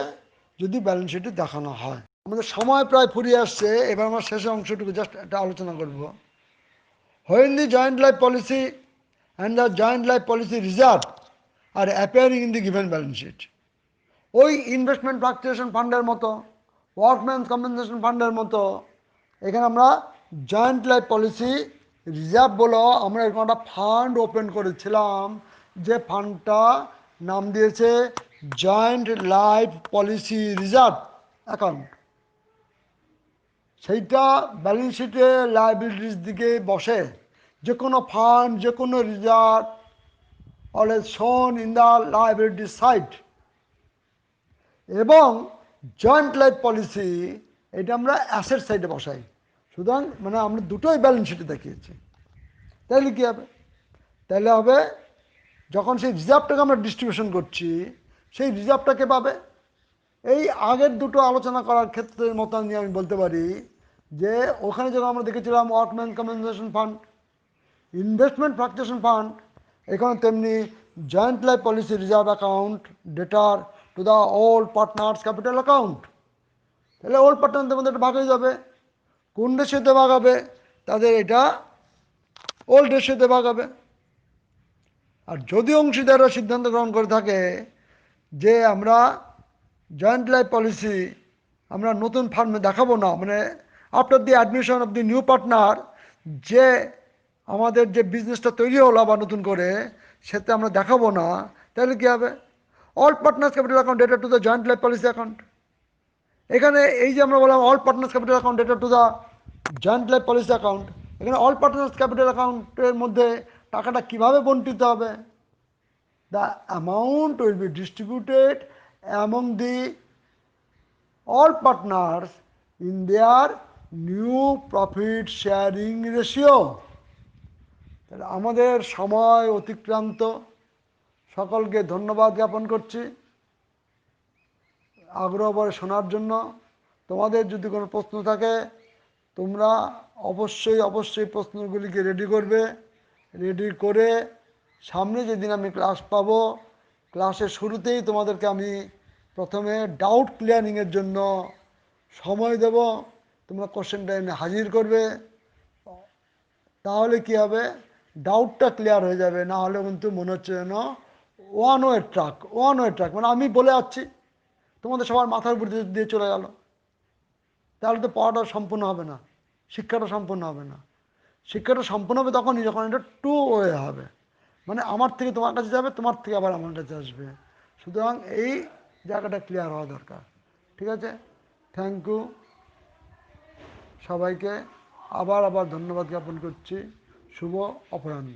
যদি ব্যালেন্স শিটে দেখানো হয়। আমাদের সময় প্রায় ফুরিয়ে আসছে, এবার আমরা শেষের অংশটুকু জাস্ট একটা আলোচনা করব। When the joint life policy and the joint life policy reserve are appearing in the given balance sheet, ওই ইনভেস্টমেন্ট ফ্লাকচুয়েশন ফান্ডের মতো, ওয়ার্কম্যানস কম্পেনসেশন ফান্ডের মতো এখানে আমরা জয়েন্ট লাইফ পলিসি রিজার্ভ বলো আমরা এরকম একটা ফান্ড ওপেন করেছিলাম, যে ফান্ডটা নাম দিয়েছে joint life policy reserve account. সেইটা ব্যালেন্স শিটে লায়াবিলিটিস দিকে বসে। যে কোনো ফান্ড, যে কোনো রিজার্ভ অলওয়েজ শোন ইন দ্য লায়াবিলিটি সাইড, এবং জয়েন্ট লাইফ পলিসি এটা আমরা অ্যাসেট সাইডে বসাই। সুতরাং মানে আমরা দুটোই ব্যালেন্স শিটে দেখিয়েছি। তাহলে কী হবে? তাহলে হবে যখন সেই রিজার্ভটাকে আমরা ডিস্ট্রিবিউশন করছি, সেই রিজার্ভটাকে পাবে। এই আগের দুটো আলোচনা করার ক্ষেত্রের মতো নিয়ে আমি বলতে পারি যে ওখানে যখন আমরা দেখেছিলাম workman compensation fund, investment fluctuation fund, এখানে তেমনি joint life policy reserve account debtor to the old partners capital account. তাহলে ওল্ড পার্টনারদের মধ্যে একটা ভাগ হয়ে যাবে। কোন রেশিওতে ভাগ হবে? তাদের এটা ওল্ড রেশিওতে ভাগ হবে। আর যদি অংশীদাররা সিদ্ধান্ত গ্রহণ করে থাকে যে আমরা জয়েন্ট লাইফ পলিসি আমরা নতুন ফার্মে দেখাবো না, মানে after the admission of the new partner যে আমাদের যে বিজনেসটা তৈরি হলো আবার নতুন করে সেটা আমরা দেখাবো না, তাহলে কী হবে? All partners capital account debtor to the joint life policy account. এখানে এই যে আমরা বললাম all partners capital account debtor to the joint life policy account, এখানে অল পার্টনার্স ক্যাপিটাল অ্যাকাউন্টের মধ্যে টাকাটা কীভাবে বণ্টিত হবে? The amount will be distributed among the all partners in their new profit sharing ratio। তাহলে আমাদের সময় অতিক্রান্ত, সকলকে ধন্যবাদ জ্ঞাপন করছি আগ্রহ ভরে শোনার জন্য। তোমাদের যদি কোনো প্রশ্ন থাকে তোমরা অবশ্যই প্রশ্নগুলিকে রেডি করবে। রেডি করে সামনে যেদিন আমি ক্লাস পাবো, ক্লাসের শুরুতেই তোমাদেরকে আমি প্রথমে ডাউট ক্লিয়ারিংয়ের জন্য সময় দেব। তোমরা কোশ্চেন টাইমে হাজির করবে, তাহলে কি হবে? ডাউটটা ক্লিয়ার হয়ে যাবে। না হলে কিন্তু মনে হচ্ছে যেন ওয়ান ওয়ে ট্রাক, মানে আমি বলে যাচ্ছি তোমাদের সবার মাথার উপর দিয়ে চলে গেল, তাহলে তো পড়াটা সম্পূর্ণ হবে না, শিক্ষাটা সম্পূর্ণ হবে না। শিক্ষাটা সম্পূর্ণ হবে তখনই যখন এটা টু ওয়ে হবে, মানে আমার থেকে তোমার কাছে যাবে, তোমার থেকে আবার আমার কাছে আসবে। সুতরাং এই জায়গাটা ক্লিয়ার হওয়া দরকার। ঠিক আছে, থ্যাংক ইউ সবাইকে। আবার ধন্যবাদ জ্ঞাপন করছি। শুভ অপরাহ্ন।